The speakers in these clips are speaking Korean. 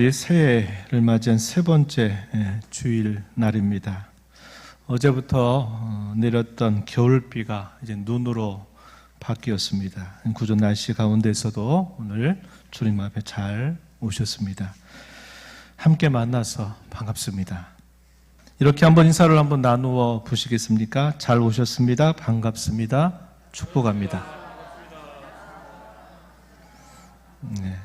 새해를 맞이한 세 번째 주일 날입니다. 어제부터 내렸던 겨울비가 이제 눈으로 바뀌었습니다. 구전 날씨 가운데서도 오늘 주님 앞에 잘 오셨습니다. 함께 만나서 반갑습니다. 이렇게 한번 인사를 한번 나누어 보시겠습니까? 잘 오셨습니다. 반갑습니다. 축복합니다. 네.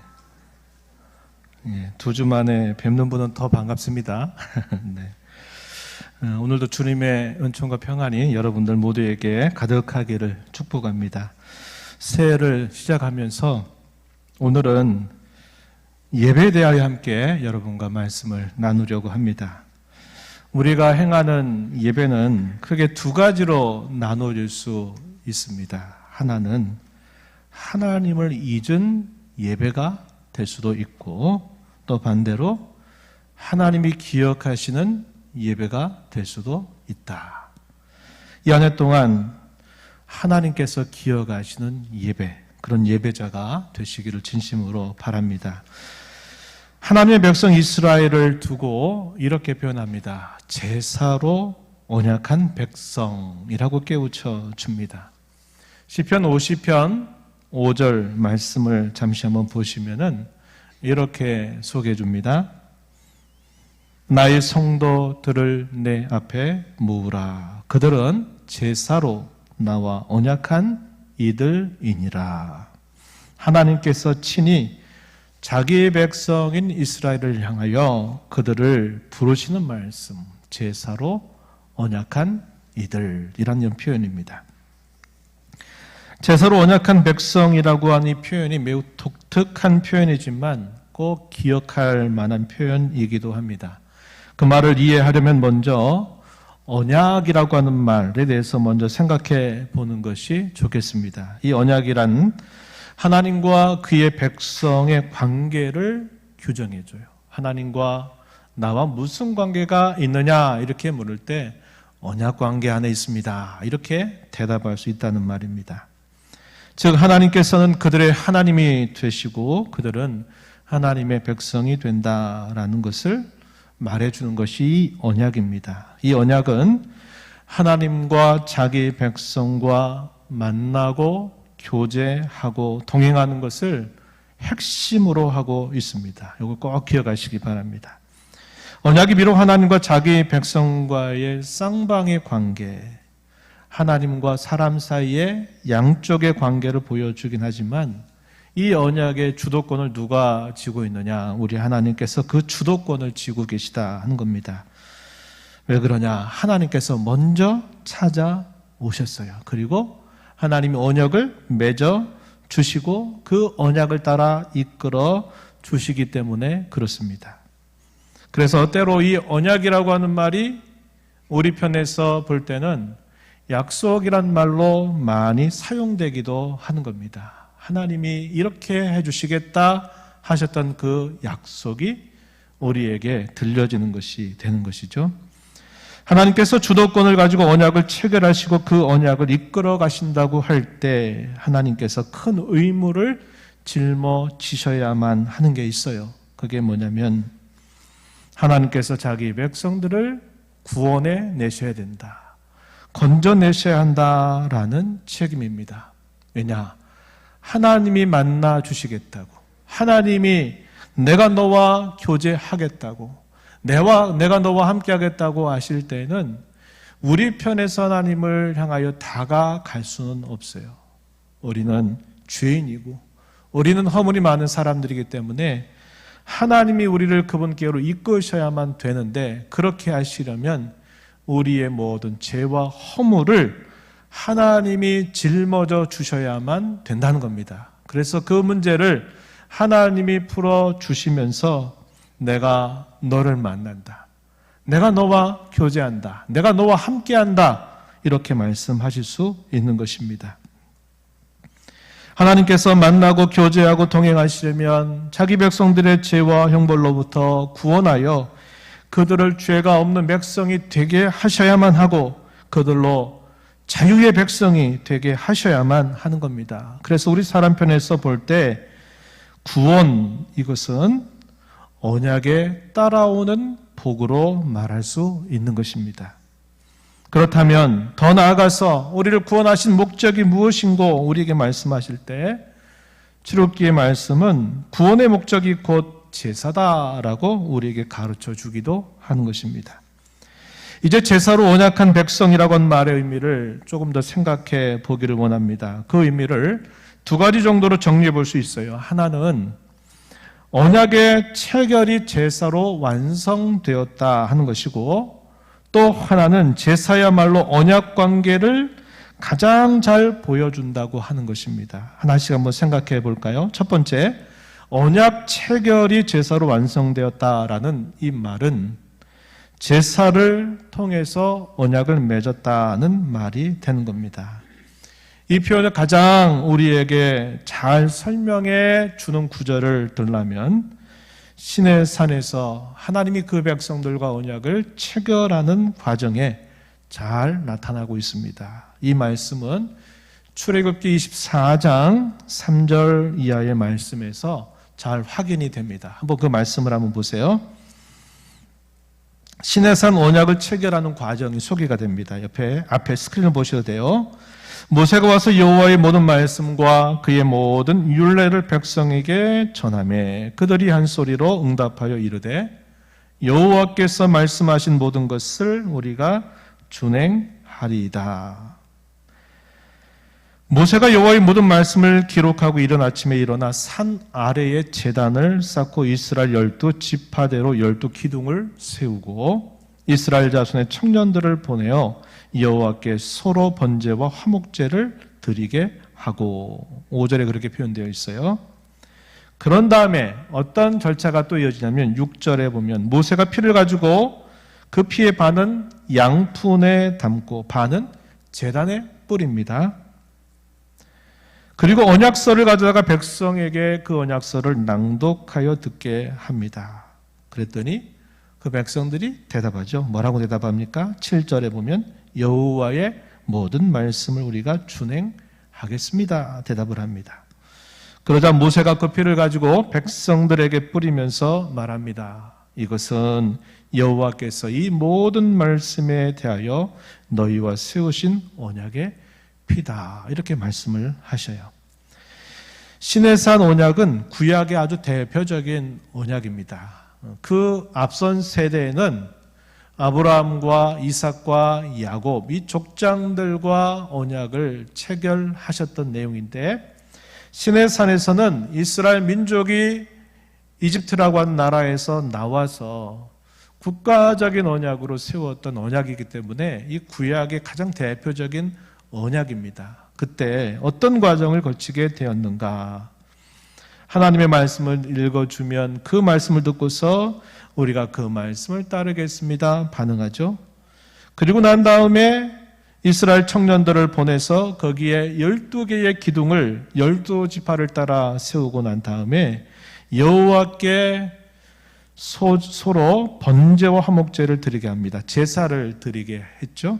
두 주 만에 뵙는 분은 더 반갑습니다. 네. 오늘도 주님의 은총과 평안이 여러분들 모두에게 가득하기를 축복합니다. 새해를 시작하면서 오늘은 예배에 대하여 함께 여러분과 말씀을 나누려고 합니다. 우리가 행하는 예배는 크게 두 가지로 나눠질 수 있습니다. 하나는 하나님을 잊은 예배가 될 수도 있고, 또 반대로 하나님이 기억하시는 예배가 될 수도 있다. 이 한 해 동안 하나님께서 기억하시는 예배, 그런 예배자가 되시기를 진심으로 바랍니다. 하나님의 백성 이스라엘을 두고 이렇게 표현합니다. 제사로 언약한 백성이라고 깨우쳐 줍니다. 시편 50편 5절 말씀을 잠시 한번 보시면은 이렇게 소개해 줍니다. 나의 성도들을 내 앞에 모으라. 그들은 제사로 나와 언약한 이들이니라. 하나님께서 친히 자기의 백성인 이스라엘을 향하여 그들을 부르시는 말씀, 제사로 언약한 이들이라는 표현입니다. 제사로 언약한 백성이라고 하는 이 표현이 매우 독특한 표현이지만 꼭 기억할 만한 표현이기도 합니다. 그 말을 이해하려면 먼저 언약이라고 하는 말에 대해서 먼저 생각해 보는 것이 좋겠습니다. 이 언약이란 하나님과 그의 백성의 관계를 규정해 줘요. 하나님과 나와 무슨 관계가 있느냐 이렇게 물을 때 언약 관계 안에 있습니다. 이렇게 대답할 수 있다는 말입니다. 즉 하나님께서는 그들의 하나님이 되시고 그들은 하나님의 백성이 된다라는 것을 말해주는 것이 이 언약입니다. 이 언약은 하나님과 자기 백성과 만나고 교제하고 동행하는 것을 핵심으로 하고 있습니다. 이걸 꼭 기억하시기 바랍니다. 언약이 비록 하나님과 자기 백성과의 쌍방의 관계, 하나님과 사람 사이의 양쪽의 관계를 보여주긴 하지만 이 언약의 주도권을 누가 쥐고 있느냐? 우리 하나님께서 그 주도권을 쥐고 계시다 하는 겁니다. 왜 그러냐? 하나님께서 먼저 찾아오셨어요. 그리고 하나님이 언약을 맺어 주시고 그 언약을 따라 이끌어 주시기 때문에 그렇습니다. 그래서 때로 이 언약이라고 하는 말이 우리 편에서 볼 때는 약속이란 말로 많이 사용되기도 하는 겁니다. 하나님이 이렇게 해주시겠다 하셨던 그 약속이 우리에게 들려지는 것이 되는 것이죠. 하나님께서 주도권을 가지고 언약을 체결하시고 그 언약을 이끌어 가신다고 할 때 하나님께서 큰 의무를 짊어지셔야만 하는 게 있어요. 그게 뭐냐면 하나님께서 자기 백성들을 구원해 내셔야 된다. 건져내셔야 한다라는 책임입니다. 왜냐? 하나님이 만나 주시겠다고, 하나님이 내가 너와 교제하겠다고, 내가 너와 함께하겠다고 하실 때는 우리 편에서 하나님을 향하여 다가갈 수는 없어요. 우리는 죄인이고 우리는 허물이 많은 사람들이기 때문에 하나님이 우리를 그분께로 이끄셔야만 되는데, 그렇게 하시려면 우리의 모든 죄와 허물을 하나님이 짊어져 주셔야만 된다는 겁니다. 그래서 그 문제를 하나님이 풀어주시면서 내가 너를 만난다, 내가 너와 교제한다, 내가 너와 함께한다, 이렇게 말씀하실 수 있는 것입니다. 하나님께서 만나고 교제하고 동행하시려면 자기 백성들의 죄와 형벌로부터 구원하여 그들을 죄가 없는 백성이 되게 하셔야만 하고 그들로 자유의 백성이 되게 하셔야만 하는 겁니다. 그래서 우리 사람 편에서 볼 때 구원, 이것은 언약에 따라오는 복으로 말할 수 있는 것입니다. 그렇다면 더 나아가서 우리를 구원하신 목적이 무엇인고 우리에게 말씀하실 때 출애굽기의 말씀은 구원의 목적이 곧 제사다라고 우리에게 가르쳐 주기도 하는 것입니다. 이제 제사로 언약한 백성이라고 한 말의 의미를 조금 더 생각해 보기를 원합니다. 그 의미를 두 가지 정도로 정리해 볼 수 있어요. 하나는 언약의 체결이 제사로 완성되었다 하는 것이고, 또 하나는 제사야말로 언약 관계를 가장 잘 보여준다고 하는 것입니다. 하나씩 한번 생각해 볼까요? 첫 번째, 언약 체결이 제사로 완성되었다라는 이 말은 제사를 통해서 언약을 맺었다는 말이 되는 겁니다. 이 표현을 가장 우리에게 잘 설명해 주는 구절을 들라면 시내 산에서 하나님이 그 백성들과 언약을 체결하는 과정에 잘 나타나고 있습니다. 이 말씀은 출애굽기 24장 3절 이하의 말씀에서 잘 확인이 됩니다. 한번 그 말씀을 한번 보세요. 시내산 언약을 체결하는 과정이 소개가 됩니다. 앞에 스크린을 보셔도 돼요. 모세가 와서 여호와의 모든 말씀과 그의 모든 율례를 백성에게 전하매 그들이 한 소리로 응답하여 이르되 여호와께서 말씀하신 모든 것을 우리가 준행하리이다. 모세가 여호와의 모든 말씀을 기록하고 이른 아침에 일어나 산 아래에 제단을 쌓고 이스라엘 12지파대로 12기둥을 세우고 이스라엘 자손의 청년들을 보내어 여호와께 소로 번제와 화목제를 드리게 하고, 5절에 그렇게 표현되어 있어요. 그런 다음에 어떤 절차가 또 이어지냐면 6절에 보면 모세가 피를 가지고 그 피의 반은 양푼에 담고 반은 제단에 뿌립니다. 그리고 언약서를 가져다가 백성에게 그 언약서를 낭독하여 듣게 합니다. 그랬더니 그 백성들이 대답하죠. 뭐라고 대답합니까? 7절에 보면 여호와의 모든 말씀을 우리가 준행하겠습니다. 대답을 합니다. 그러자 모세가 그 피를 가지고 백성들에게 뿌리면서 말합니다. 이것은 여호와께서 이 모든 말씀에 대하여 너희와 세우신 언약의 피다. 이렇게 말씀을 하셔요. 시내산 언약은 구약의 아주 대표적인 언약입니다. 그 앞선 세대에는 아브라함과 이삭과 야곱 이 족장들과 언약을 체결하셨던 내용인데, 시내산에서는 이스라엘 민족이 이집트라고 하는 나라에서 나와서 국가적인 언약으로 세웠던 언약이기 때문에 이 구약의 가장 대표적인 언약입니다. 그때 어떤 과정을 거치게 되었는가? 하나님의 말씀을 읽어주면 그 말씀을 듣고서 우리가 그 말씀을 따르겠습니다. 반응하죠. 그리고 난 다음에 이스라엘 청년들을 보내서 거기에 12개의 기둥을 12지파를 따라 세우고 난 다음에 여호와께 소로 번제와 화목제를 드리게 합니다. 제사를 드리게 했죠.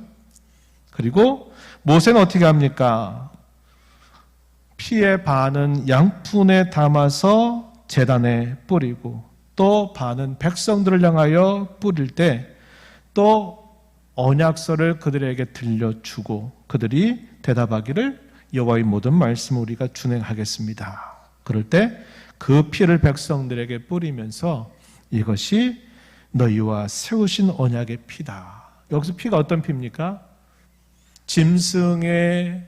그리고 모세는 어떻게 합니까? 피의 반은 양푼에 담아서 제단에 뿌리고 또 반은 백성들을 향하여 뿌릴 때 또 언약서를 그들에게 들려주고 그들이 대답하기를 여호와의 모든 말씀을 우리가 준행하겠습니다. 그럴 때 그 피를 백성들에게 뿌리면서 이것이 너희와 세우신 언약의 피다. 여기서 피가 어떤 피입니까? 짐승을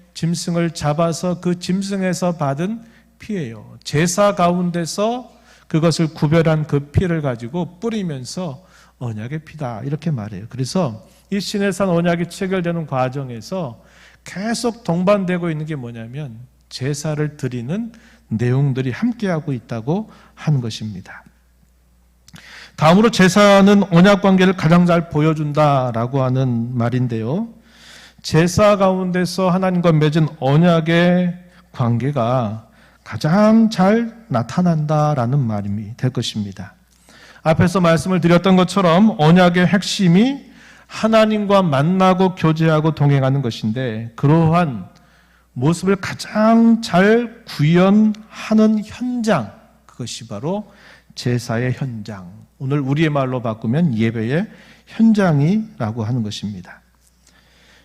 잡아서 그 짐승에서 받은 피예요. 제사 가운데서 그것을 구별한 그 피를 가지고 뿌리면서 언약의 피다. 이렇게 말해요. 그래서 이 시내산 언약이 체결되는 과정에서 계속 동반되고 있는 게 뭐냐면 제사를 드리는 내용들이 함께하고 있다고 하는 것입니다. 다음으로 제사는 언약 관계를 가장 잘 보여준다라고 하는 말인데요. 제사 가운데서 하나님과 맺은 언약의 관계가 가장 잘 나타난다라는 말이 될 것입니다. 앞에서 말씀을 드렸던 것처럼 언약의 핵심이 하나님과 만나고 교제하고 동행하는 것인데, 그러한 모습을 가장 잘 구현하는 현장, 그것이 바로 제사의 현장, 오늘 우리의 말로 바꾸면 예배의 현장이라고 하는 것입니다.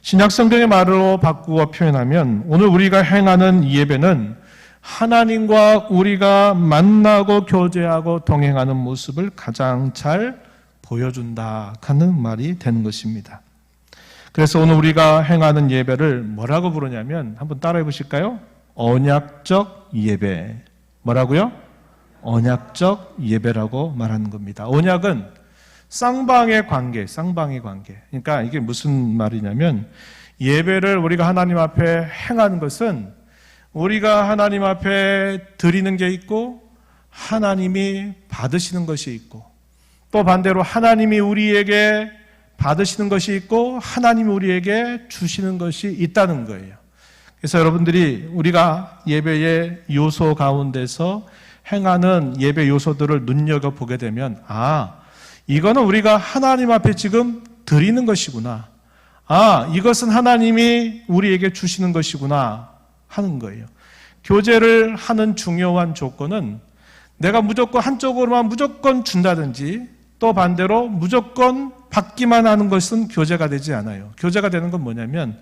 신약 성경의 말로 바꾸어 표현하면 오늘 우리가 행하는 예배는 하나님과 우리가 만나고 교제하고 동행하는 모습을 가장 잘 보여준다 하는 말이 되는 것입니다. 그래서 오늘 우리가 행하는 예배를 뭐라고 부르냐면 한번 따라해 보실까요? 언약적 예배. 뭐라고요? 언약적 예배라고 말하는 겁니다. 언약은 쌍방의 관계. 그러니까 이게 무슨 말이냐면 예배를 우리가 하나님 앞에 행하는 것은 우리가 하나님 앞에 드리는 게 있고 하나님이 받으시는 것이 있고 또 반대로 하나님이 우리에게 받으시는 것이 있고 하나님이 우리에게 주시는 것이 있다는 거예요. 그래서 여러분들이 우리가 예배의 요소 가운데서 행하는 예배 요소들을 눈여겨보게 되면 이거는 우리가 하나님 앞에 지금 드리는 것이구나. 이것은 하나님이 우리에게 주시는 것이구나 하는 거예요. 교제를 하는 중요한 조건은 내가 무조건 한쪽으로만 무조건 준다든지 또 반대로 무조건 받기만 하는 것은 교제가 되지 않아요. 교제가 되는 건 뭐냐면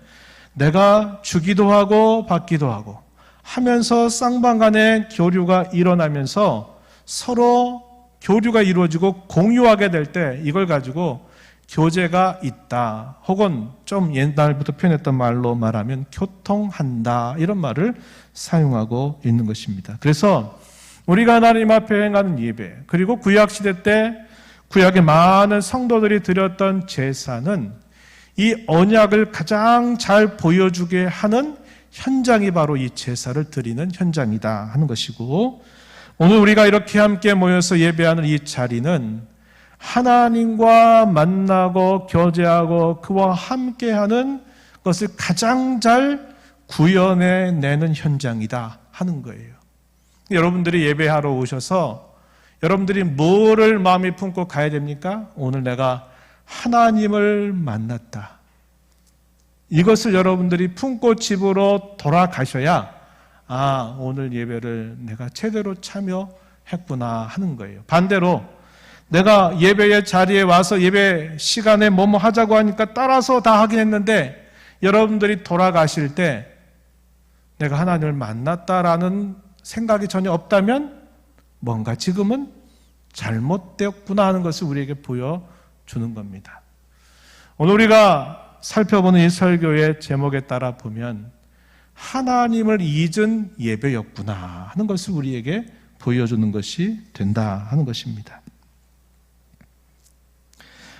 내가 주기도 하고 받기도 하고 하면서 쌍방 간의 교류가 일어나면서 서로 교류가 이루어지고 공유하게 될 때 이걸 가지고 교제가 있다. 혹은 좀 옛날부터 표현했던 말로 말하면 교통한다. 이런 말을 사용하고 있는 것입니다. 그래서 우리가 하나님 앞에 행하는 예배 그리고 구약시대 때 구약의 많은 성도들이 드렸던 제사는 이 언약을 가장 잘 보여주게 하는 현장이 바로 이 제사를 드리는 현장이다 하는 것이고 오늘 우리가 이렇게 함께 모여서 예배하는 이 자리는 하나님과 만나고 교제하고 그와 함께하는 것을 가장 잘 구현해내는 현장이다 하는 거예요. 여러분들이 예배하러 오셔서 여러분들이 뭐를 마음에 품고 가야 됩니까? 오늘 내가 하나님을 만났다. 이것을 여러분들이 품고 집으로 돌아가셔야 오늘 예배를 내가 제대로 참여했구나 하는 거예요. 반대로 내가 예배의 자리에 와서 예배 시간에 뭐뭐 하자고 하니까 따라서 다 하긴 했는데 여러분들이 돌아가실 때 내가 하나님을 만났다라는 생각이 전혀 없다면 뭔가 지금은 잘못되었구나 하는 것을 우리에게 보여주는 겁니다. 오늘 우리가 살펴보는 이 설교의 제목에 따라 보면 하나님을 잊은 예배였구나 하는 것을 우리에게 보여주는 것이 된다 하는 것입니다.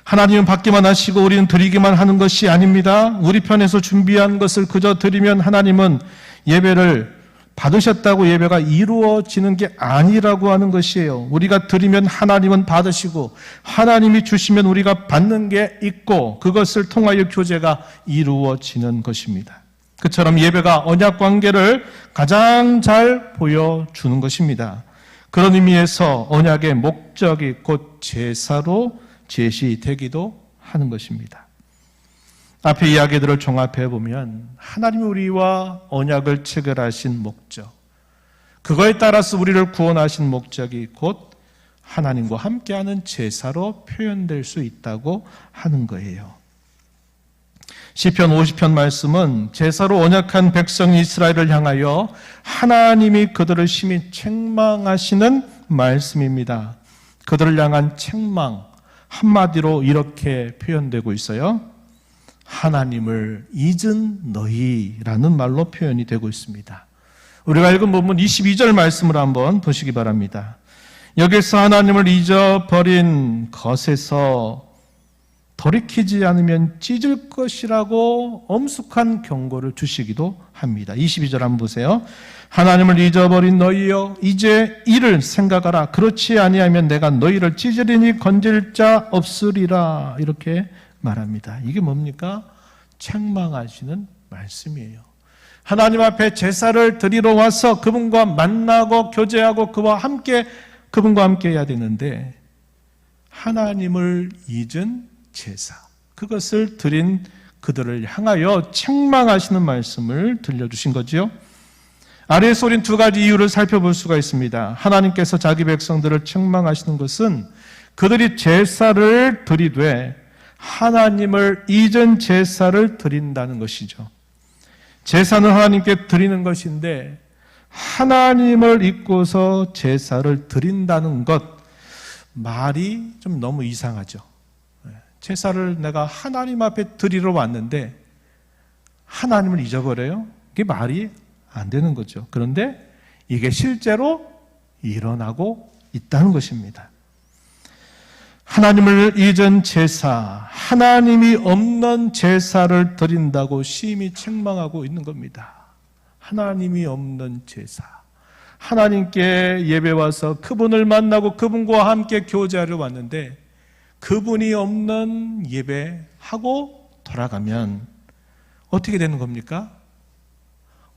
하나님은 받기만 하시고 우리는 드리기만 하는 것이 아닙니다. 우리 편에서 준비한 것을 그저 드리면 하나님은 예배를 받으셨다고 예배가 이루어지는 게 아니라고 하는 것이에요. 우리가 드리면 하나님은 받으시고 하나님이 주시면 우리가 받는 게 있고 그것을 통하여 교제가 이루어지는 것입니다. 그처럼 예배가 언약 관계를 가장 잘 보여주는 것입니다. 그런 의미에서 언약의 목적이 곧 제사로 제시되기도 하는 것입니다. 앞의 이야기들을 종합해 보면 하나님이 우리와 언약을 체결하신 목적, 그거에 따라서 우리를 구원하신 목적이 곧 하나님과 함께하는 제사로 표현될 수 있다고 하는 거예요. 시편 50편 말씀은 제사로 언약한 백성 이스라엘을 향하여 하나님이 그들을 심히 책망하시는 말씀입니다. 그들을 향한 책망, 한마디로 이렇게 표현되고 있어요. 하나님을 잊은 너희라는 말로 표현이 되고 있습니다. 우리가 읽은 본문 22절 말씀을 한번 보시기 바랍니다. 여기서 하나님을 잊어버린 것에서 돌이키지 않으면 찢을 것이라고 엄숙한 경고를 주시기도 합니다. 22절 한번 보세요. 하나님을 잊어버린 너희여 이제 이를 생각하라. 그렇지 아니하면 내가 너희를 찢으리니 건질 자 없으리라. 이렇게 말합니다. 이게 뭡니까? 책망하시는 말씀이에요. 하나님 앞에 제사를 드리러 와서 그분과 만나고 교제하고 그분과 함께 해야 되는데 하나님을 잊은 제사, 그것을 드린 그들을 향하여 책망하시는 말씀을 들려주신 거지요. 아래에서 우린 두 가지 이유를 살펴볼 수가 있습니다. 하나님께서 자기 백성들을 책망하시는 것은 그들이 제사를 드리되 하나님을 잊은 제사를 드린다는 것이죠. 제사는 하나님께 드리는 것인데 하나님을 잊고서 제사를 드린다는 것, 말이 좀 너무 이상하죠. 제사를 내가 하나님 앞에 드리러 왔는데 하나님을 잊어버려요? 이게 말이 안 되는 거죠. 그런데 이게 실제로 일어나고 있다는 것입니다. 하나님을 잊은 제사, 하나님이 없는 제사를 드린다고 심히 책망하고 있는 겁니다. 하나님이 없는 제사. 하나님께 예배 와서 그분을 만나고 그분과 함께 교제하러 왔는데 그분이 없는 예배하고 돌아가면 어떻게 되는 겁니까?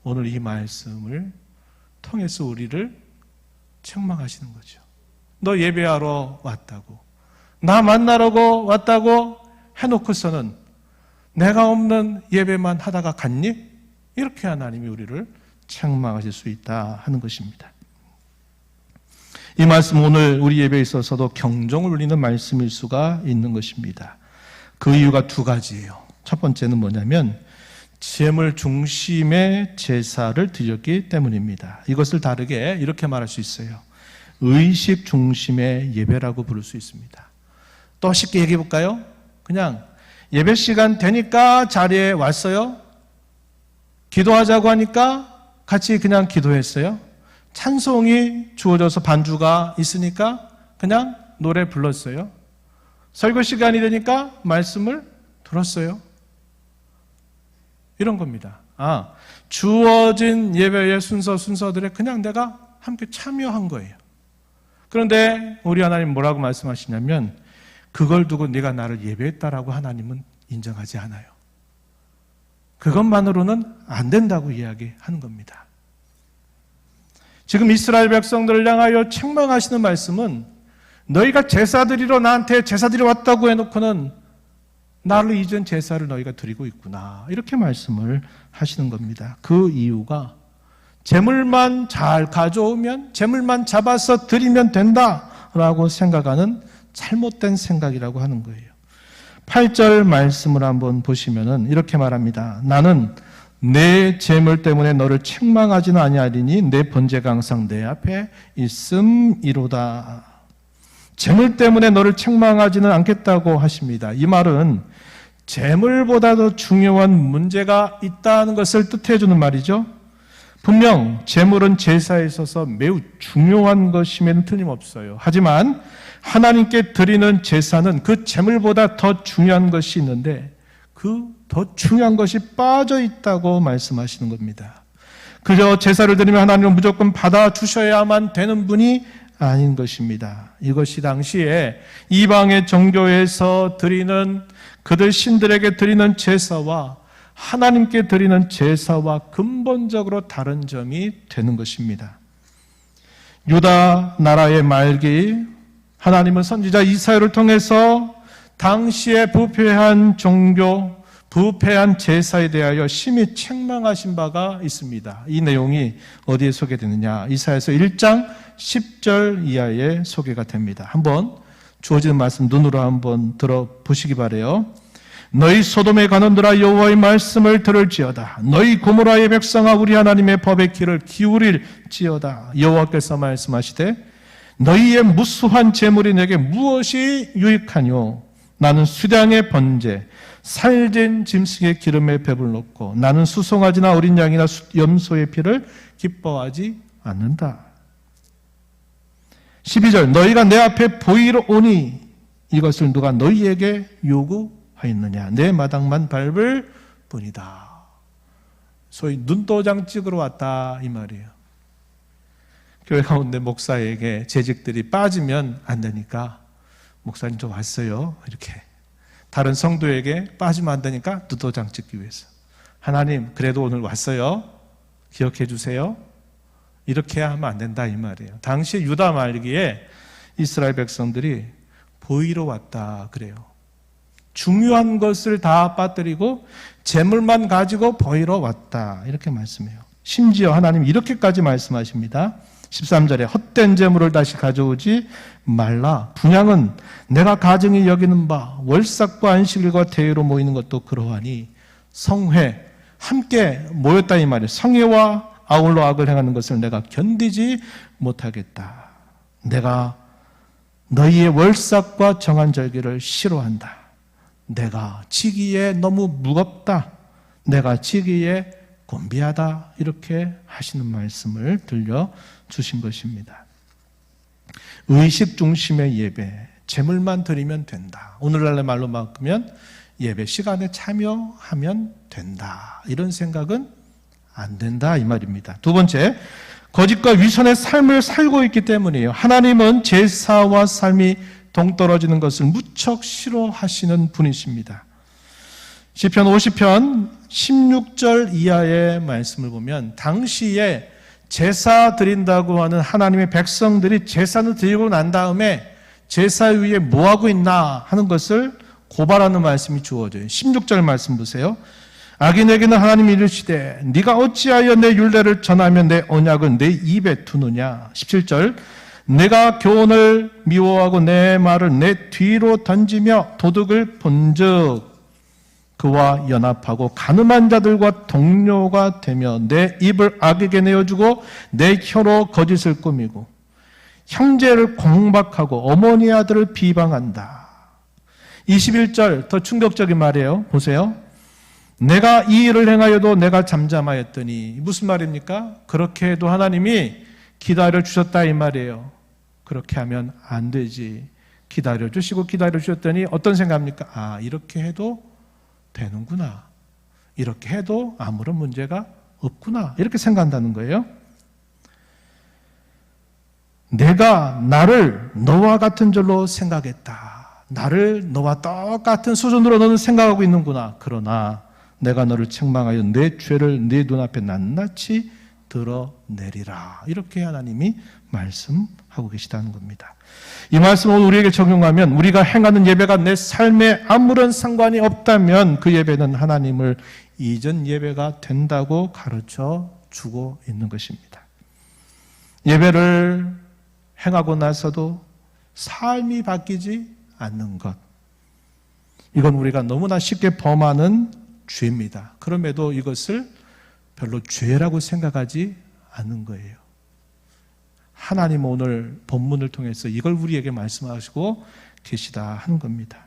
오늘 이 말씀을 통해서 우리를 책망하시는 거죠. 너 예배하러 왔다고, 나 만나려고 왔다고 해놓고서는 내가 없는 예배만 하다가 갔니? 이렇게 하나님이 우리를 책망하실 수 있다 하는 것입니다. 이 말씀은 오늘 우리 예배에 있어서도 경종을 울리는 말씀일 수가 있는 것입니다. 그 이유가 두 가지예요. 첫 번째는 뭐냐면 재물 중심의 제사를 드렸기 때문입니다. 이것을 다르게 이렇게 말할 수 있어요. 의식 중심의 예배라고 부를 수 있습니다. 또 쉽게 얘기해 볼까요? 그냥 예배 시간 되니까 자리에 왔어요. 기도하자고 하니까 같이 그냥 기도했어요. 찬송이 주어져서 반주가 있으니까 그냥 노래 불렀어요. 설교 시간이 되니까 말씀을 들었어요. 이런 겁니다. 주어진 예배의 순서들에 그냥 내가 함께 참여한 거예요. 그런데 우리 하나님 뭐라고 말씀하시냐면 그걸 두고 네가 나를 예배했다라고 하나님은 인정하지 않아요. 그것만으로는 안 된다고 이야기하는 겁니다. 지금 이스라엘 백성들을 향하여 책망하시는 말씀은 너희가 제사 드리러 나한테 제사 드리러 왔다고 해놓고는 나를 잊은 제사를 너희가 드리고 있구나. 이렇게 말씀을 하시는 겁니다. 그 이유가 재물만 잘 가져오면 재물만 잡아서 드리면 된다라고 생각하는 잘못된 생각이라고 하는 거예요. 8절 말씀을 한번 보시면은 이렇게 말합니다. 나는 내 재물 때문에 너를 책망하지는 아니하리니 내 번제가 항상 내 앞에 있음이로다. 재물 때문에 너를 책망하지는 않겠다고 하십니다. 이 말은 재물보다 더 중요한 문제가 있다는 것을 뜻해 주는 말이죠. 분명 재물은 제사에 있어서 매우 중요한 것임에는 틀림없어요. 하지만 하나님께 드리는 제사는 그 재물보다 더 중요한 것이 있는데 그 더 중요한 것이 빠져 있다고 말씀하시는 겁니다. 그저 제사를 드리면 하나님은 무조건 받아주셔야만 되는 분이 아닌 것입니다. 이것이 당시에 이방의 종교에서 드리는 그들 신들에게 드리는 제사와 하나님께 드리는 제사와 근본적으로 다른 점이 되는 것입니다. 유다 나라의 말기 하나님은 선지자 이사야를 통해서 당시에 부패한 종교, 부패한 제사에 대하여 심히 책망하신 바가 있습니다. 이 내용이 어디에 소개되느냐? 이사야서 1장 10절 이하에 소개가 됩니다. 한번 주어지는 말씀 눈으로 한번 들어보시기 바라요. 너희 소돔의 관원들아 여호와의 말씀을 들을지어다. 너희 고모라의 백성아 우리 하나님의 법의 귀를 기울일지어다. 여호와께서 말씀하시되 너희의 무수한 재물이 내게 무엇이 유익하뇨? 나는 수량의 번제, 살진 짐승의 기름에 배불렀고 나는 수송아지나 어린 양이나 염소의 피를 기뻐하지 않는다. 12절 너희가 내 앞에 보이러 오니 이것을 누가 너희에게 요구하였느냐? 내 마당만 밟을 뿐이다. 소위 눈도장 찍으러 왔다 이 말이에요. 교회 가운데 목사에게 재직들이 빠지면 안 되니까 목사님 저 왔어요 이렇게 다른 성도에게 빠지면 안 되니까 눈도장 찍기 위해서 하나님 그래도 오늘 왔어요 기억해 주세요 이렇게 하면 안 된다 이 말이에요. 당시 유다 말기에 이스라엘 백성들이 보이러 왔다 그래요. 중요한 것을 다 빠뜨리고 재물만 가지고 보이러 왔다 이렇게 말씀해요. 심지어 하나님 이렇게까지 말씀하십니다. 13절에 헛된 재물을 다시 가져오지 말라. 분향은 내가 가증히 여기는 바 월삭과 안식일과 대회로 모이는 것도 그러하니 성회 함께 모였다 이 말이에요. 성회와 아울러 악을 행하는 것을 내가 견디지 못하겠다. 내가 너희의 월삭과 정한 절기를 싫어한다. 내가 지기에 너무 무겁다. 내가 지기에 곤비하다. 이렇게 하시는 말씀을 들려주신 것입니다. 의식 중심의 예배, 제물만 드리면 된다. 오늘날의 말로 바꾸면 예배 시간에 참여하면 된다. 이런 생각은 안 된다 이 말입니다. 두 번째, 거짓과 위선의 삶을 살고 있기 때문이에요. 하나님은 제사와 삶이 동떨어지는 것을 무척 싫어하시는 분이십니다. 시편 50편 16절 이하의 말씀을 보면 당시에 제사 드린다고 하는 하나님의 백성들이 제사를 드리고 난 다음에 제사 위에 뭐하고 있나 하는 것을 고발하는 말씀이 주어져요. 16절 말씀 보세요. 악인에게는 하나님이 이르시되 네가 어찌하여 내 율례를 전하며 내 언약은 내 입에 두느냐. 17절 내가 교훈을 미워하고 내 말을 내 뒤로 던지며 도둑을 본즉 그와 연합하고 가늠한 자들과 동료가 되며 내 입을 악에게 내어주고 내 혀로 거짓을 꾸미고 형제를 공박하고 어머니 아들을 비방한다. 21절 더 충격적인 말이에요. 보세요. 내가 이 일을 행하여도 내가 잠잠하였더니 무슨 말입니까? 그렇게 해도 하나님이 기다려주셨다 이 말이에요. 그렇게 하면 안 되지. 기다려주시고 기다려주셨더니 어떤 생각입니까? 아, 이렇게 해도 되는구나. 이렇게 해도 아무런 문제가 없구나. 이렇게 생각한다는 거예요. 내가 나를 너와 같은 줄로 생각했다. 나를 너와 똑같은 수준으로 너는 생각하고 있는구나. 그러나 내가 너를 책망하여 내 죄를 네 눈앞에 낱낱이 드러내리라. 이렇게 하나님이 말씀하고 계시다는 겁니다. 이 말씀을 우리에게 적용하면 우리가 행하는 예배가 내 삶에 아무런 상관이 없다면 그 예배는 하나님을 잊은 예배가 된다고 가르쳐 주고 있는 것입니다. 예배를 행하고 나서도 삶이 바뀌지 않는 것, 이건 우리가 너무나 쉽게 범하는 죄입니다. 그럼에도 이것을 별로 죄라고 생각하지 않는 거예요. 하나님은 오늘 본문을 통해서 이걸 우리에게 말씀하시고 계시다 하는 겁니다.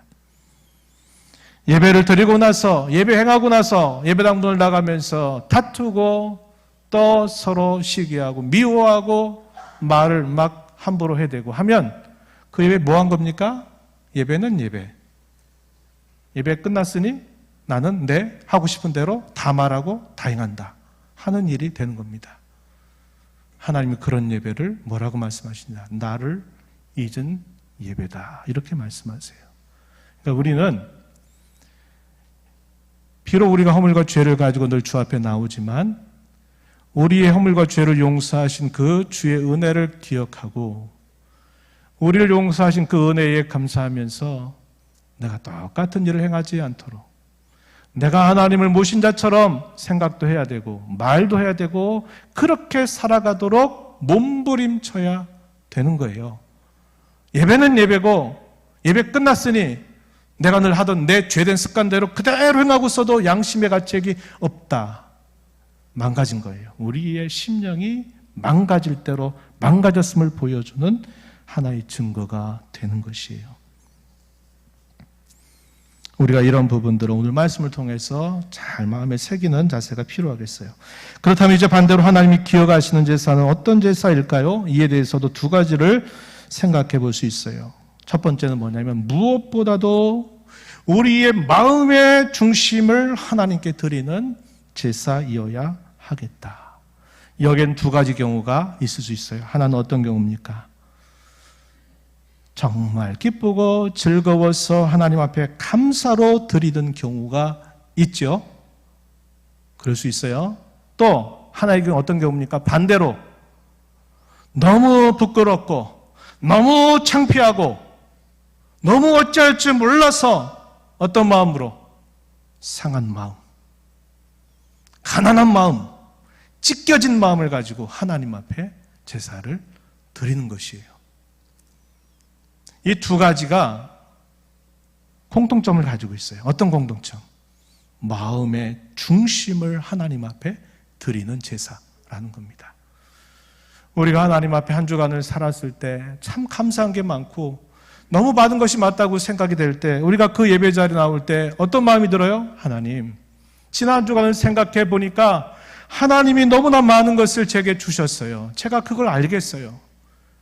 예배를 드리고 나서, 예배 행하고 나서 예배당 문을 나가면서 다투고 또 서로 시기하고 미워하고 말을 막 함부로 해대고 하면 그 예배 뭐 한 겁니까? 예배는 예배. 예배 끝났으니 나는 내 하고 싶은 대로 다 말하고 다 행한다 하는 일이 되는 겁니다. 하나님이 그런 예배를 뭐라고 말씀하시냐? 나를 잊은 예배다. 이렇게 말씀하세요. 그러니까 우리는 비록 우리가 허물과 죄를 가지고 늘 주 앞에 나오지만 우리의 허물과 죄를 용서하신 그 주의 은혜를 기억하고 우리를 용서하신 그 은혜에 감사하면서 내가 똑같은 일을 행하지 않도록 내가 하나님을 모신 자처럼 생각도 해야 되고 말도 해야 되고 그렇게 살아가도록 몸부림쳐야 되는 거예요. 예배는 예배고 예배 끝났으니 내가 늘 하던 내 죄된 습관대로 그대로 행하고 있어도 양심의 가책이 없다. 망가진 거예요. 우리의 심령이 망가질 대로 망가졌음을 보여주는 하나의 증거가 되는 것이에요. 우리가 이런 부분들을 오늘 말씀을 통해서 잘 마음에 새기는 자세가 필요하겠어요. 그렇다면 이제 반대로 하나님이 기억하시는 제사는 어떤 제사일까요? 이에 대해서도 두 가지를 생각해 볼 수 있어요. 첫 번째는 뭐냐면 무엇보다도 우리의 마음의 중심을 하나님께 드리는 제사이어야 하겠다. 여기엔 두 가지 경우가 있을 수 있어요. 하나는 어떤 경우입니까? 정말 기쁘고 즐거워서 하나님 앞에 감사로 드리는 경우가 있죠. 그럴 수 있어요. 또 하나의 경우 어떤 경우입니까? 반대로 너무 부끄럽고 너무 창피하고 너무 어찌할 줄 몰라서 어떤 마음으로? 상한 마음, 가난한 마음, 찢겨진 마음을 가지고 하나님 앞에 제사를 드리는 것이에요. 이 두 가지가 공통점을 가지고 있어요. 어떤 공통점? 마음의 중심을 하나님 앞에 드리는 제사라는 겁니다. 우리가 하나님 앞에 한 주간을 살았을 때 참 감사한 게 많고 너무 받은 것이 맞다고 생각이 될 때 우리가 그 예배 자리에 나올 때 어떤 마음이 들어요? 하나님, 지난 한 주간을 생각해 보니까 하나님이 너무나 많은 것을 제게 주셨어요. 제가 그걸 알겠어요.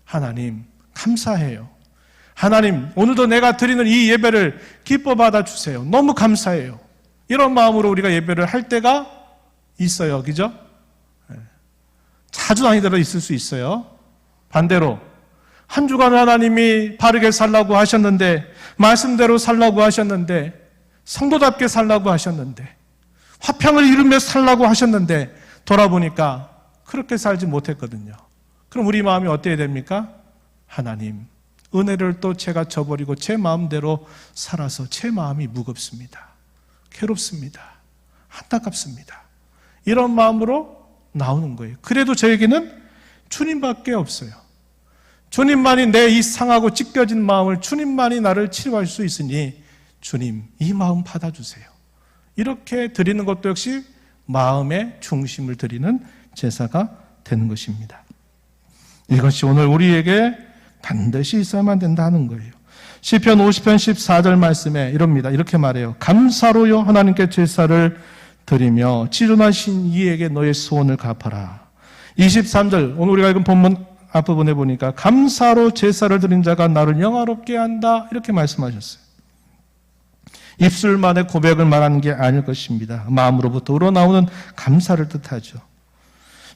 하나님, 감사해요. 하나님, 오늘도 내가 드리는 이 예배를 기뻐 받아주세요. 너무 감사해요. 이런 마음으로 우리가 예배를 할 때가 있어요. 그죠? 자주 아니더라도 있을 수 있어요. 반대로 한 주간 하나님이 바르게 살라고 하셨는데, 말씀대로 살라고 하셨는데, 성도답게 살라고 하셨는데, 화평을 이루며 살라고 하셨는데 돌아보니까 그렇게 살지 못했거든요. 그럼 우리 마음이 어떻게 됩니까? 하나님, 은혜를 또 제가 저버리고 제 마음대로 살아서 제 마음이 무겁습니다. 괴롭습니다. 안타깝습니다. 이런 마음으로 나오는 거예요. 그래도 저에게는 주님밖에 없어요. 주님만이 내 이 상하고 찢겨진 마음을, 주님만이 나를 치료할 수 있으니 주님, 이 마음 받아주세요. 이렇게 드리는 것도 역시 마음의 중심을 드리는 제사가 되는 것입니다. 이것이 오늘 우리에게 반드시 있어야만 된다는 거예요. 시편 50편 14절 말씀에 이럽니다. 이렇게 말해요. 감사로요 하나님께 제사를 드리며 치료나신 이에게 너의 소원을 갚아라. 23절 오늘 우리가 읽은 본문 앞부분에 보니까 감사로 제사를 드린 자가 나를 영화롭게 한다. 이렇게 말씀하셨어요. 입술만의 고백을 말하는 게 아닐 것입니다. 마음으로부터 우러나오는 감사를 뜻하죠.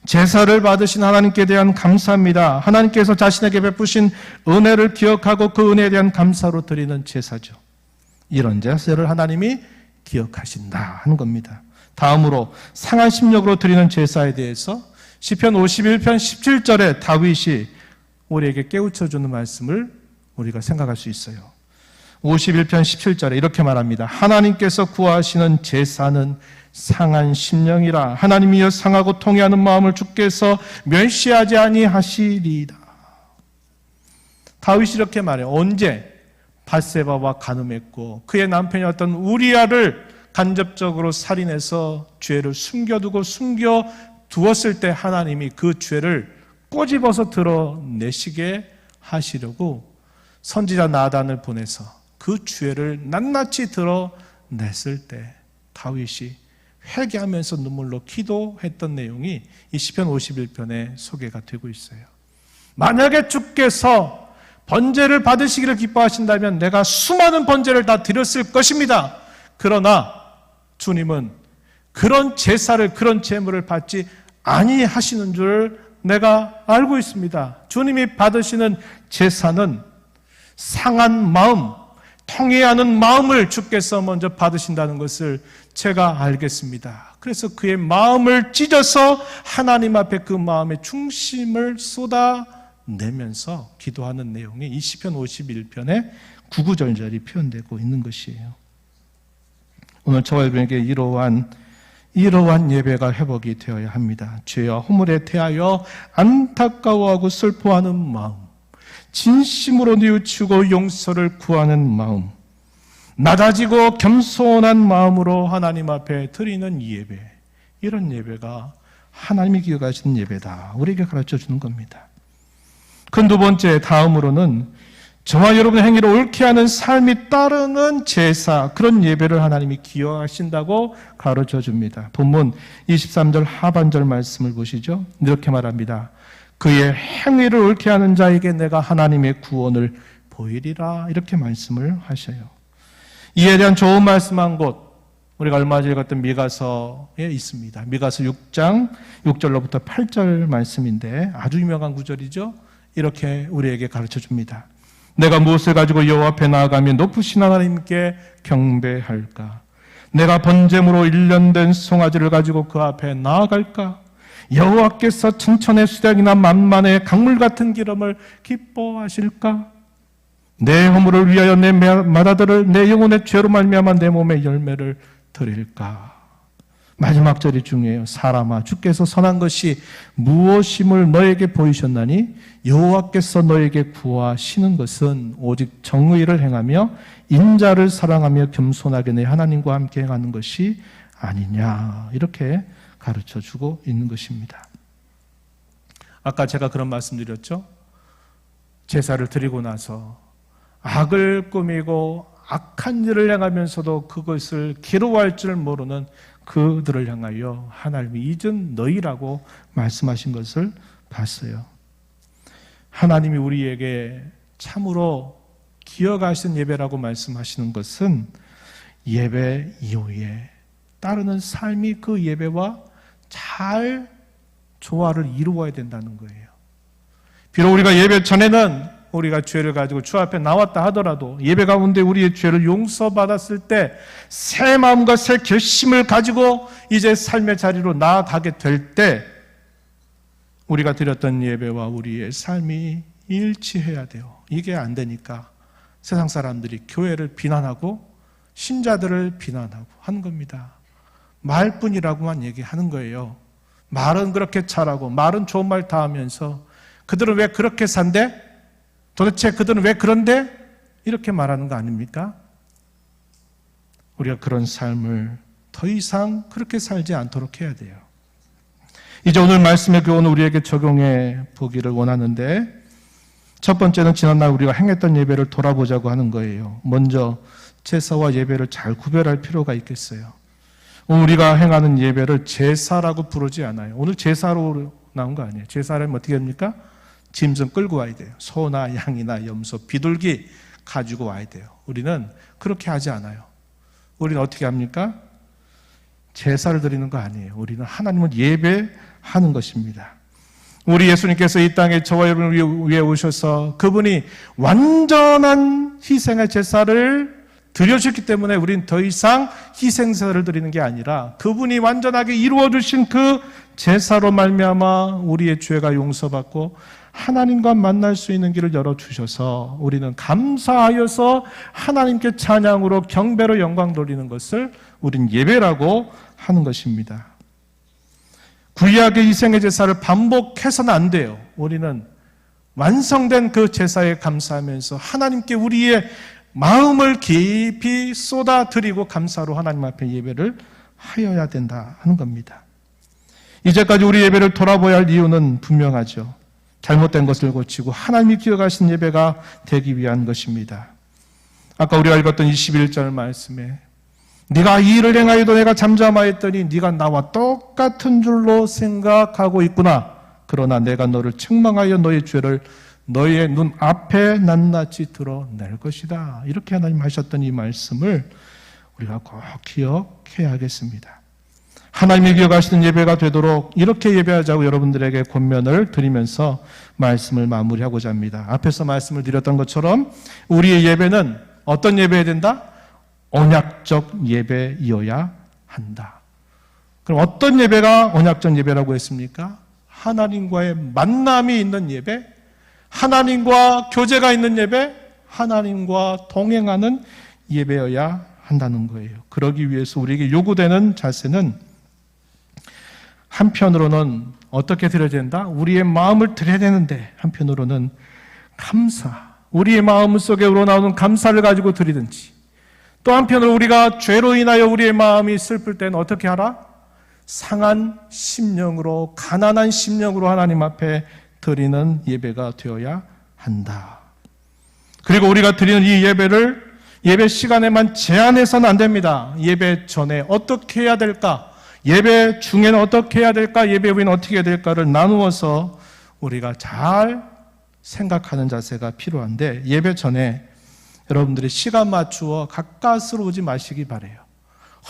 제사를 받으신 하나님께 대한 감사입니다. 하나님께서 자신에게 베푸신 은혜를 기억하고 그 은혜에 대한 감사로 드리는 제사죠. 이런 제사를 하나님이 기억하신다 하는 겁니다. 다음으로 상한 심령으로 드리는 제사에 대해서 시편 51편 17절에 다윗이 우리에게 깨우쳐주는 말씀을 우리가 생각할 수 있어요. 51편 17절에 이렇게 말합니다. 하나님께서 구하시는 제사는 상한 심령이라. 하나님이여 상하고 통회하는 마음을 주께서 멸시하지 아니하시리이다. 다윗이 이렇게 말해요. 언제 밧세바와 간음했고 그의 남편이었던 우리아를 간접적으로 살인해서 죄를 숨겨두었을 때 하나님이 그 죄를 꼬집어서 드러내시게 하시려고 선지자 나단을 보내서 그 죄를 낱낱이 드러냈을 때 다윗이 회개하면서 눈물로 기도했던 내용이 이 시편 51편에 소개가 되고 있어요. 만약에 주께서 번제를 받으시기를 기뻐하신다면 내가 수많은 번제를 다 드렸을 것입니다. 그러나 주님은 그런 제사를, 그런 제물을 받지 아니하시는 줄 내가 알고 있습니다. 주님이 받으시는 제사는 상한 마음, 통회하는 마음을 주께서 먼저 받으신다는 것을 제가 알겠습니다. 그래서 그의 마음을 찢어서 하나님 앞에 그 마음의 중심을 쏟아내면서 기도하는 내용이 이 시편 51편의 9, 9절절이 표현되고 있는 것이에요. 오늘 저와 여러분에게 이러한 예배가 회복이 되어야 합니다. 죄와 허물에 대하여 안타까워하고 슬퍼하는 마음, 진심으로 뉘우치고 용서를 구하는 마음, 낮아지고 겸손한 마음으로 하나님 앞에 드리는 예배, 이런 예배가 하나님이 기억하시는 예배다. 우리에게 가르쳐주는 겁니다. 그 두 번째, 다음으로는 저와 여러분의 행위를 옳게 하는 삶이 따르는 제사, 그런 예배를 하나님이 기억하신다고 가르쳐줍니다. 본문 23절 하반절 말씀을 보시죠. 이렇게 말합니다. 그의 행위를 옳게 하는 자에게 내가 하나님의 구원을 보이리라. 이렇게 말씀을 하셔요. 이에 대한 좋은 말씀한 곳, 우리가 얼마 전에 읽었던 미가서에 있습니다. 미가서 6장 6절로부터 8절 말씀인데 아주 유명한 구절이죠. 이렇게 우리에게 가르쳐줍니다. 내가 무엇을 가지고 여호와 앞에 나아가며 높으신 하나님께 경배할까? 내가 번제물로 일련된 송아지를 가지고 그 앞에 나아갈까? 여호와께서 천천의 수량이나 만만의 강물 같은 기름을 기뻐하실까? 내 허물을 위하여 내 마다들을 내 영혼의 죄로 말미암아 내 몸의 열매를 드릴까? 마지막 절이 중요해요. 사람아, 주께서 선한 것이 무엇임을 너에게 보이셨나니 여호와께서 너에게 구하시는 것은 오직 정의를 행하며 인자를 사랑하며 겸손하게 내 하나님과 함께 행하는 것이 아니냐. 이렇게 가르쳐주고 있는 것입니다. 아까 제가 그런 말씀드렸죠. 제사를 드리고 나서 악을 꾸미고 악한 일을 행하면서도 그것을 괴로워할 줄 모르는 그들을 향하여 하나님이 잊은 너희라고 말씀하신 것을 봤어요. 하나님이 우리에게 참으로 기억하신 예배라고 말씀하시는 것은 예배 이후에 따르는 삶이 그 예배와 잘 조화를 이루어야 된다는 거예요. 비록 우리가 예배 전에는 우리가 죄를 가지고 주 앞에 나왔다 하더라도 예배 가운데 우리의 죄를 용서받았을 때 새 마음과 새 결심을 가지고 이제 삶의 자리로 나아가게 될 때 우리가 드렸던 예배와 우리의 삶이 일치해야 돼요. 이게 안 되니까 세상 사람들이 교회를 비난하고 신자들을 비난하고 하는 겁니다. 말뿐이라고만 얘기하는 거예요. 말은 그렇게 잘하고 말은 좋은 말 다 하면서 그들은 왜 그렇게 산대? 도대체 그들은 왜 그런데? 이렇게 말하는 거 아닙니까? 우리가 그런 삶을 더 이상 그렇게 살지 않도록 해야 돼요. 이제 오늘 말씀의 교훈을 우리에게 적용해 보기를 원하는데 첫 번째는 지난날 우리가 행했던 예배를 돌아보자고 하는 거예요. 먼저 제사와 예배를 잘 구별할 필요가 있겠어요. 우리가 행하는 예배를 제사라고 부르지 않아요. 오늘 제사로 나온 거 아니에요. 제사라면 어떻게 합니까? 짐승 끌고 와야 돼요. 소나 양이나 염소, 비둘기 가지고 와야 돼요. 우리는 그렇게 하지 않아요. 우리는 어떻게 합니까? 제사를 드리는 거 아니에요. 우리는 하나님을 예배하는 것입니다. 우리 예수님께서 이 땅에 저와 여러분을 위해 오셔서 그분이 완전한 희생의 제사를 드려주셨기 때문에 우리는 더 이상 희생제사를 드리는 게 아니라 그분이 완전하게 이루어주신 그 제사로 말미암아 우리의 죄가 용서받고 하나님과 만날 수 있는 길을 열어주셔서 우리는 감사하여서 하나님께 찬양으로 경배로 영광 돌리는 것을 우린 예배라고 하는 것입니다. 구약의 희생의 제사를 반복해서는 안 돼요. 우리는 완성된 그 제사에 감사하면서 하나님께 우리의 마음을 깊이 쏟아드리고 감사로 하나님 앞에 예배를 하여야 된다 하는 겁니다. 이제까지 우리 예배를 돌아보아야 할 이유는 분명하죠. 잘못된 것을 고치고 하나님이 기억하신 예배가 되기 위한 것입니다. 아까 우리가 읽었던 21절 말씀에 네가 이 일을 행하여도 내가 잠잠하였더니 네가 나와 똑같은 줄로 생각하고 있구나. 그러나 내가 너를 책망하여 너의 죄를 너의 눈 앞에 낱낱이 드러낼 것이다. 이렇게 하나님 하셨던 이 말씀을 우리가 꼭 기억해야 하겠습니다. 하나님이 기억하시는 예배가 되도록 이렇게 예배하자고 여러분들에게 권면을 드리면서 말씀을 마무리하고자 합니다. 앞에서 말씀을 드렸던 것처럼 우리의 예배는 어떤 예배여야 된다? 언약적 예배이어야 한다. 그럼 어떤 예배가 언약적 예배라고 했습니까? 하나님과의 만남이 있는 예배, 하나님과 교제가 있는 예배, 하나님과 동행하는 예배여야 한다는 거예요. 그러기 위해서 우리에게 요구되는 자세는 한편으로는 어떻게 드려야 된다? 우리의 마음을 드려야 되는데 한편으로는 감사, 우리의 마음 속에 우러나오는 감사를 가지고 드리든지 또 한편으로 우리가 죄로 인하여 우리의 마음이 슬플 때는 어떻게 하라? 상한 심령으로, 가난한 심령으로 하나님 앞에 드리는 예배가 되어야 한다. 그리고 우리가 드리는 이 예배를 예배 시간에만 제한해서는 안 됩니다. 예배 전에 어떻게 해야 될까? 예배 중에는 어떻게 해야 될까? 예배 후에는 어떻게 해야 될까를 나누어서 우리가 잘 생각하는 자세가 필요한데 예배 전에 여러분들이 시간 맞추어 가까스로 오지 마시기 바라요.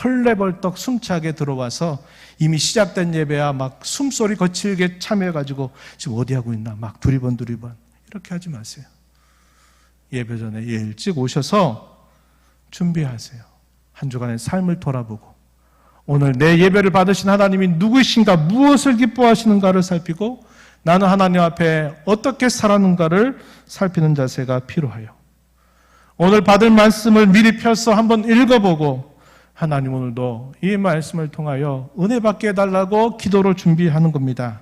헐레벌떡 숨차게 들어와서 이미 시작된 예배야 막 숨소리 거칠게 참여해가지고 지금 어디 하고 있나 막 두리번 이렇게 하지 마세요. 예배 전에 일찍 오셔서 준비하세요. 한 주간의 삶을 돌아보고 오늘 내 예배를 받으신 하나님이 누구이신가, 무엇을 기뻐하시는가를 살피고 나는 하나님 앞에 어떻게 살았는가를 살피는 자세가 필요해요. 오늘 받을 말씀을 미리 펴서 한번 읽어보고 하나님 오늘도 이 말씀을 통하여 은혜 받게 해달라고 기도를 준비하는 겁니다.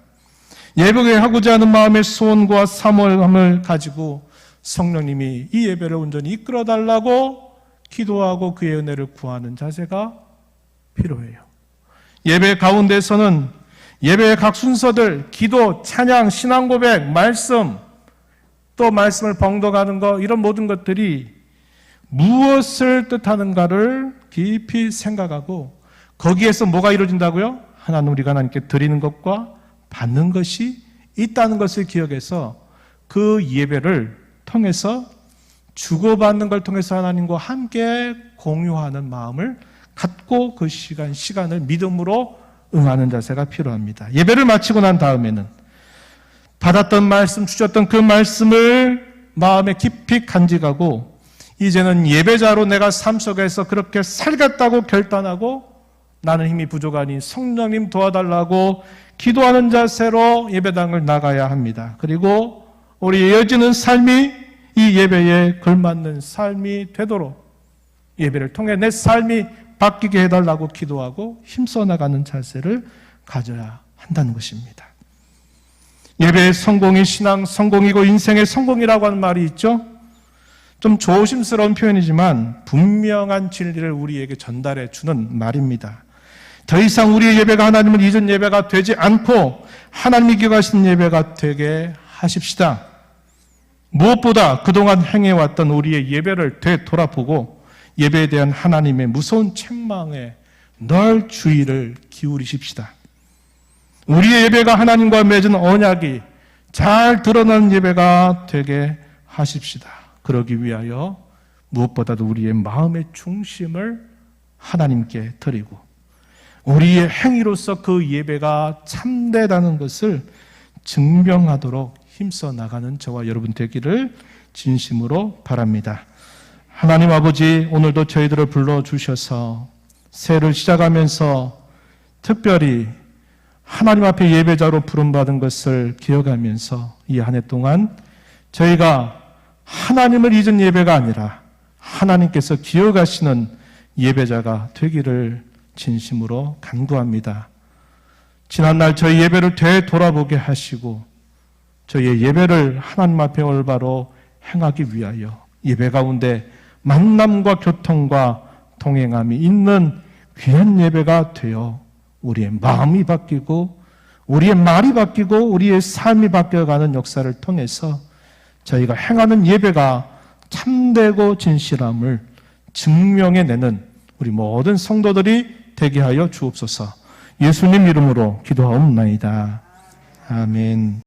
예배하고자 하는 마음의 소원과 사모함을 가지고 성령님이 이 예배를 온전히 이끌어달라고 기도하고 그의 은혜를 구하는 자세가 필요해요. 예배 가운데서는 예배의 각 순서들, 기도, 찬양, 신앙 고백, 말씀, 또 말씀을 봉독하는 것, 이런 모든 것들이 무엇을 뜻하는가를 깊이 생각하고 거기에서 뭐가 이루어진다고요? 하나님, 우리가 하나님께 드리는 것과 받는 것이 있다는 것을 기억해서 그 예배를 통해서 주고받는 걸 통해서 하나님과 함께 공유하는 마음을 갖고 그 시간을 믿음으로 응하는 자세가 필요합니다. 예배를 마치고 난 다음에는 받았던 말씀, 주셨던 그 말씀을 마음에 깊이 간직하고 이제는 예배자로 내가 삶 속에서 그렇게 살겠다고 결단하고 나는 힘이 부족하니 성령님 도와달라고 기도하는 자세로 예배당을 나가야 합니다. 그리고 우리 이어지는 삶이 이 예배에 걸맞는 삶이 되도록 예배를 통해 내 삶이 바뀌게 해달라고 기도하고 힘써 나가는 자세를 가져야 한다는 것입니다. 예배의 성공이 신앙 성공이고 인생의 성공이라고 하는 말이 있죠. 좀 조심스러운 표현이지만 분명한 진리를 우리에게 전달해 주는 말입니다. 더 이상 우리의 예배가 하나님을 잊은 예배가 되지 않고 하나님이 기억하시는 예배가 되게 하십시다. 무엇보다 그동안 행해왔던 우리의 예배를 되돌아보고 예배에 대한 하나님의 무서운 책망에 늘 주의를 기울이십시다. 우리의 예배가 하나님과 맺은 언약이 잘 드러나는 예배가 되게 하십시다. 그러기 위하여 무엇보다도 우리의 마음의 중심을 하나님께 드리고 우리의 행위로서 그 예배가 참되다는 것을 증명하도록 힘써 나가는 저와 여러분 되기를 진심으로 바랍니다. 하나님 아버지, 오늘도 저희들을 불러주셔서 새해를 시작하면서 특별히 하나님 앞에 예배자로 부름받은 것을 기억하면서 이 한 해 동안 저희가 하나님을 잊은 예배가 아니라 하나님께서 기억하시는 예배자가 되기를 진심으로 간구합니다. 지난날 저희 예배를 되돌아보게 하시고 저희의 예배를 하나님 앞에 올바로 행하기 위하여 예배 가운데 만남과 교통과 동행함이 있는 귀한 예배가 되어 우리의 마음이 바뀌고 우리의 말이 바뀌고 우리의 삶이 바뀌어가는 역사를 통해서 저희가 행하는 예배가 참되고 진실함을 증명해내는 우리 모든 성도들이 되게 하여 주옵소서. 예수님 이름으로 기도하옵나이다. 아멘.